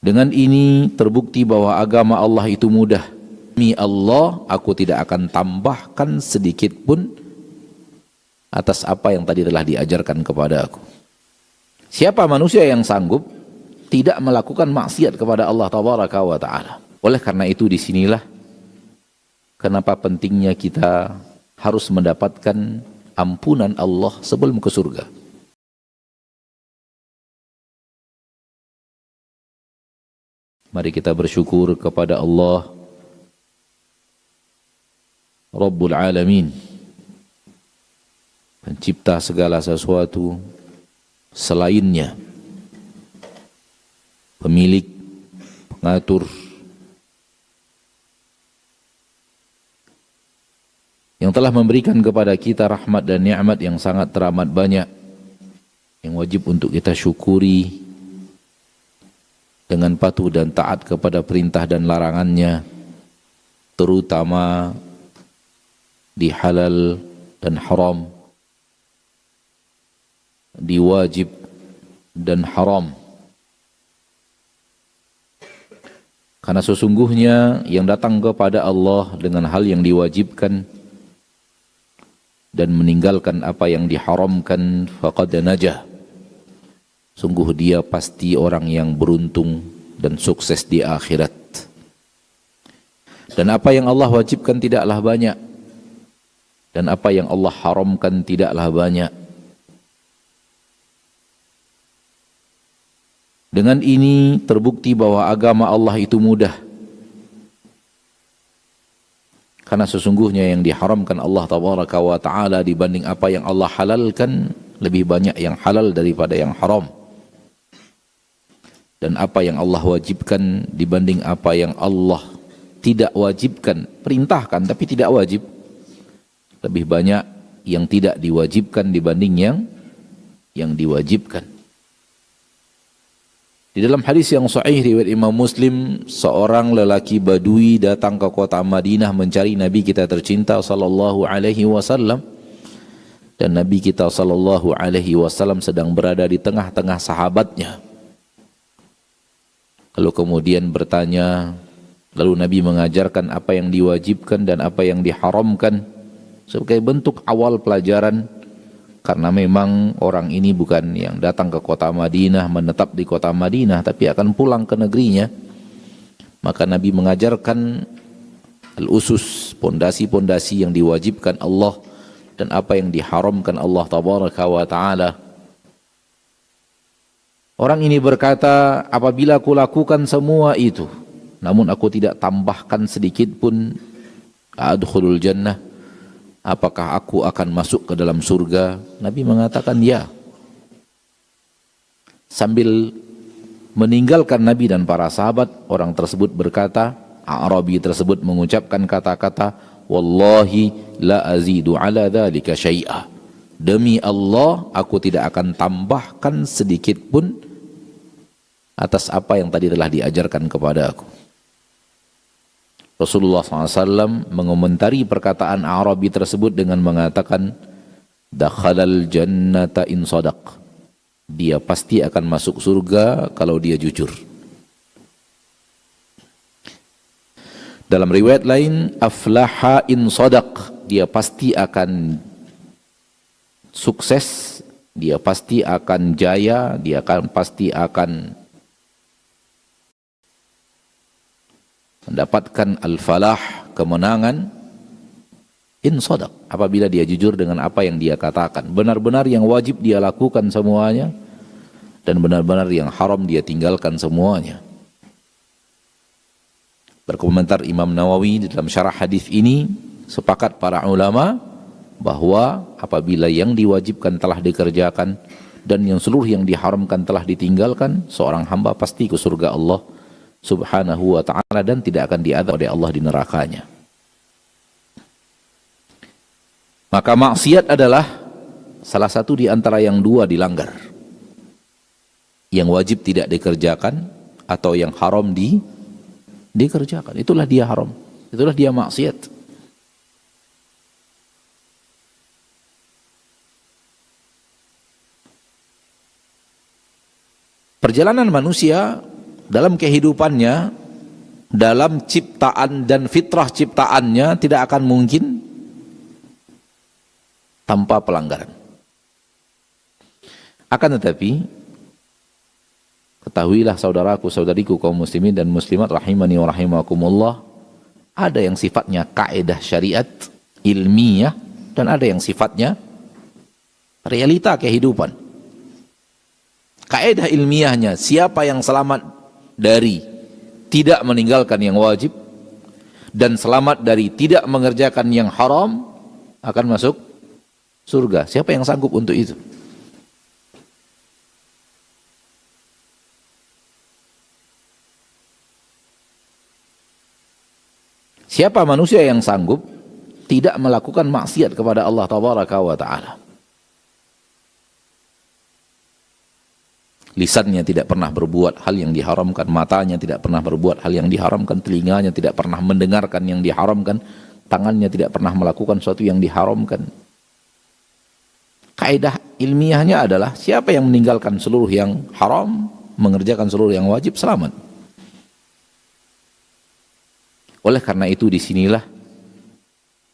Dengan ini terbukti bahwa agama Allah itu mudah. Demi Allah, aku tidak akan tambahkan sedikit pun atas apa yang tadi telah diajarkan kepada aku. Siapa manusia yang sanggup tidak melakukan maksiat kepada Allah Tabaraka wa Ta'ala? Oleh karena itu disinilah kenapa pentingnya kita harus mendapatkan ampunan Allah sebelum ke surga. Mari kita bersyukur kepada Allah Rabbul Alamin, pencipta segala sesuatu selainnya, pemilik, pengatur, yang telah memberikan kepada kita rahmat dan nikmat yang sangat teramat banyak, yang wajib untuk kita syukuri dengan patuh dan taat kepada perintah dan larangannya, terutama di halal dan haram, di wajib dan haram. Karena sesungguhnya yang datang kepada Allah dengan hal yang diwajibkan dan meninggalkan apa yang diharamkan, faqad najah. Sungguh dia pasti orang yang beruntung dan sukses di akhirat. Dan apa yang Allah wajibkan tidaklah banyak, dan apa yang Allah haramkan tidaklah banyak. Dengan ini terbukti bahwa agama Allah itu mudah. Karena sesungguhnya yang diharamkan Allah Tabaraka wa Ta'ala dibanding apa yang Allah halalkan, lebih banyak yang halal daripada yang haram. Dan apa yang Allah wajibkan dibanding apa yang Allah tidak wajibkan, perintahkan tapi tidak wajib, lebih banyak yang tidak diwajibkan dibanding yang diwajibkan. Di dalam hadis yang sahih riwayat Imam Muslim, seorang lelaki Badui datang ke kota Madinah mencari Nabi kita tercinta sallallahu alaihi wasallam, dan Nabi kita sallallahu alaihi wasallam sedang berada di tengah-tengah sahabatnya. Lalu kemudian bertanya, lalu Nabi mengajarkan apa yang diwajibkan dan apa yang diharamkan sebagai bentuk awal pelajaran. Karena memang orang ini bukan yang datang ke kota Madinah, menetap di kota Madinah, tapi akan pulang ke negerinya. Maka Nabi mengajarkan al-usus, pondasi-pondasi yang diwajibkan Allah dan apa yang diharamkan Allah Tabaraka wa Ta'ala. Orang ini berkata, apabila aku lakukan semua itu, namun aku tidak tambahkan sedikit pun, adkhulul jannah, apakah aku akan masuk ke dalam surga? Nabi mengatakan ya. Sambil meninggalkan Nabi dan para sahabat, orang tersebut berkata, A'rabi tersebut mengucapkan kata-kata, wallahi la azidu ala dhalika syai'ah. Demi Allah, aku tidak akan tambahkan sedikit pun atas apa yang tadi telah diajarkan kepada aku. Rasulullah SAW mengomentari perkataan Arabi tersebut dengan mengatakan, dakhalal jannata in sadaq. Dia pasti akan masuk surga kalau dia jujur. Dalam riwayat lain, aflaha in sadaq. Dia pasti akan sukses, dia pasti akan jaya, dia pasti akan mendapatkan al-falah, kemenangan, in sadaq, apabila dia jujur dengan apa yang dia katakan. Benar-benar yang wajib dia lakukan semuanya, dan benar-benar yang haram dia tinggalkan semuanya. Berkomentar Imam Nawawi di dalam syarah hadis ini, sepakat para ulama bahwa apabila yang diwajibkan telah dikerjakan dan yang seluruh yang diharamkan telah ditinggalkan, seorang hamba pasti ke surga Allah Subhanahu wa Ta'ala dan tidak akan diazab oleh Allah di nerakanya. Maka maksiat adalah salah satu di antara yang dua dilanggar. Yang wajib tidak dikerjakan atau yang haram dikerjakan. Itulah dia haram. Itulah dia maksiat. Perjalanan manusia dalam kehidupannya, dalam ciptaan dan fitrah ciptaannya tidak akan mungkin tanpa pelanggaran. Akan tetapi, ketahuilah saudaraku, saudariku kaum muslimin dan muslimat rahimani wa rahimakumullah, ada yang sifatnya kaidah syariat ilmiah dan ada yang sifatnya realita kehidupan. Kaidah ilmiahnya, siapa yang selamat dari tidak meninggalkan yang wajib dan selamat dari tidak mengerjakan yang haram akan masuk surga. Siapa yang sanggup untuk itu? Siapa manusia yang sanggup tidak melakukan maksiat kepada Allah Tabaraka wa Ta'ala? Lisannya tidak pernah berbuat hal yang diharamkan, matanya tidak pernah berbuat hal yang diharamkan, telinganya tidak pernah mendengarkan yang diharamkan, tangannya tidak pernah melakukan sesuatu yang diharamkan. Kaidah ilmiahnya adalah siapa yang meninggalkan seluruh yang haram, mengerjakan seluruh yang wajib, selamat. Oleh karena itu disinilah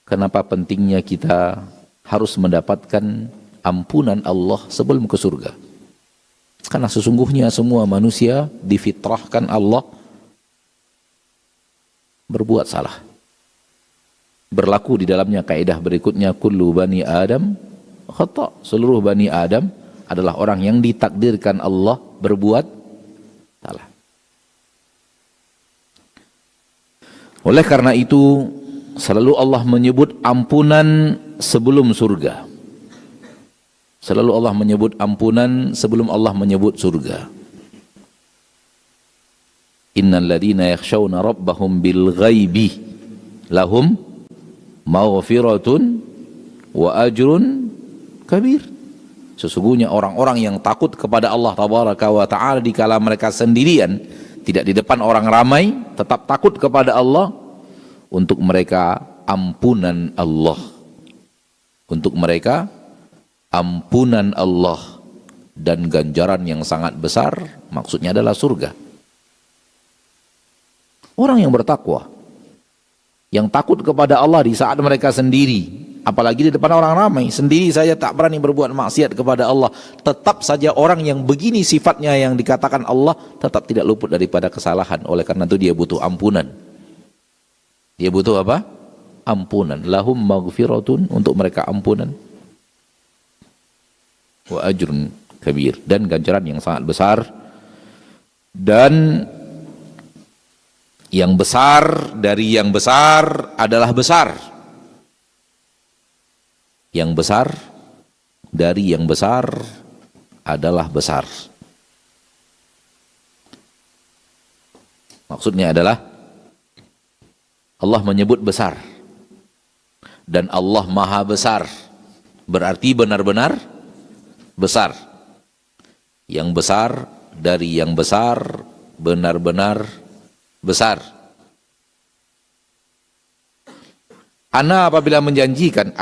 kenapa pentingnya kita harus mendapatkan ampunan Allah sebelum ke surga. Karena sesungguhnya semua manusia difitrahkan Allah berbuat salah. Berlaku di dalamnya kaidah berikutnya, kullu bani Adam khata'. Seluruh bani Adam adalah orang yang ditakdirkan Allah berbuat salah. Oleh karena itu selalu Allah menyebut ampunan sebelum surga. Selalu Allah menyebut ampunan sebelum Allah menyebut surga. Innal ladzina yakhshawna rabbahum bil ghaibi lahum maghfiratun wa ajrun kabir. Sesungguhnya orang-orang yang takut kepada Allah Tabaraka wa Ta'ala di kala mereka sendirian, tidak di depan orang ramai, tetap takut kepada Allah, untuk mereka ampunan Allah. Untuk mereka ampunan Allah dan ganjaran yang sangat besar, maksudnya adalah surga. Orang yang bertakwa, yang takut kepada Allah di saat mereka sendiri, apalagi di depan orang ramai, sendiri saja tak berani berbuat maksiat kepada Allah, tetap saja orang yang begini sifatnya yang dikatakan Allah tetap tidak luput daripada kesalahan. Oleh karena itu dia butuh ampunan. Dia butuh apa? Ampunan. Lahum maghfiratun, untuk mereka ampunan, wa ajrun kabir, dan ganjaran yang sangat besar. Dan yang besar dari yang besar adalah besar. Yang besar dari yang besar adalah besar. Maksudnya adalah Allah menyebut besar dan Allah maha besar, berarti benar-benar besar. Yang besar dari yang besar benar-benar besar. Ana apabila menjanjikan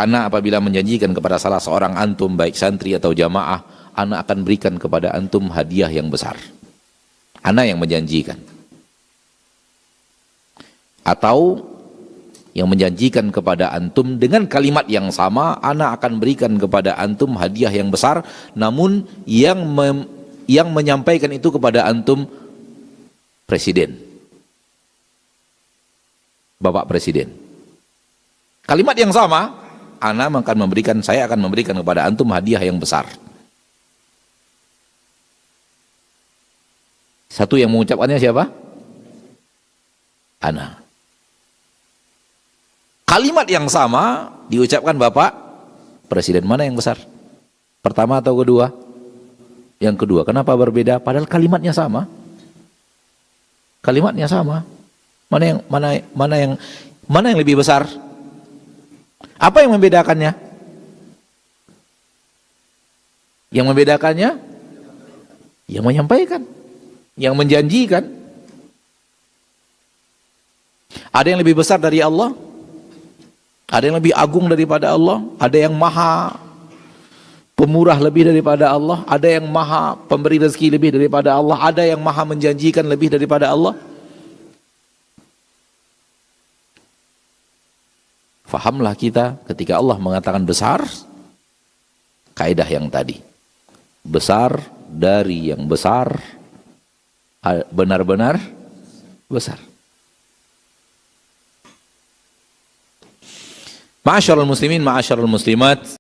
kepada salah seorang antum, baik santri atau jamaah, ana akan berikan kepada antum hadiah yang besar. Ana yang menjanjikan. Atau yang menjanjikan kepada antum dengan kalimat yang sama, ana akan berikan kepada antum hadiah yang besar, namun yang menyampaikan itu kepada antum presiden, Bapak Presiden. Kalimat yang sama, saya akan memberikan kepada antum hadiah yang besar. Satu yang mengucapkannya siapa? Ana. Kalimat yang sama diucapkan Bapak Presiden. Mana yang besar? Pertama atau kedua? Yang kedua. Kenapa berbeda? Padahal kalimatnya sama. Kalimatnya sama. Mana yang lebih besar? Apa yang membedakannya? Yang membedakannya? Yang menyampaikan, yang menjanjikan. Ada yang lebih besar dari Allah? Ada yang lebih agung daripada Allah? Ada yang maha pemurah lebih daripada Allah? Ada yang maha pemberi rezeki lebih daripada Allah? Ada yang maha menjanjikan lebih daripada Allah? Fahamlah kita ketika Allah mengatakan besar, kaidah yang tadi. Besar dari yang besar, benar-benar besar. Ma'asyarul muslimin, ma'asyarul muslimat,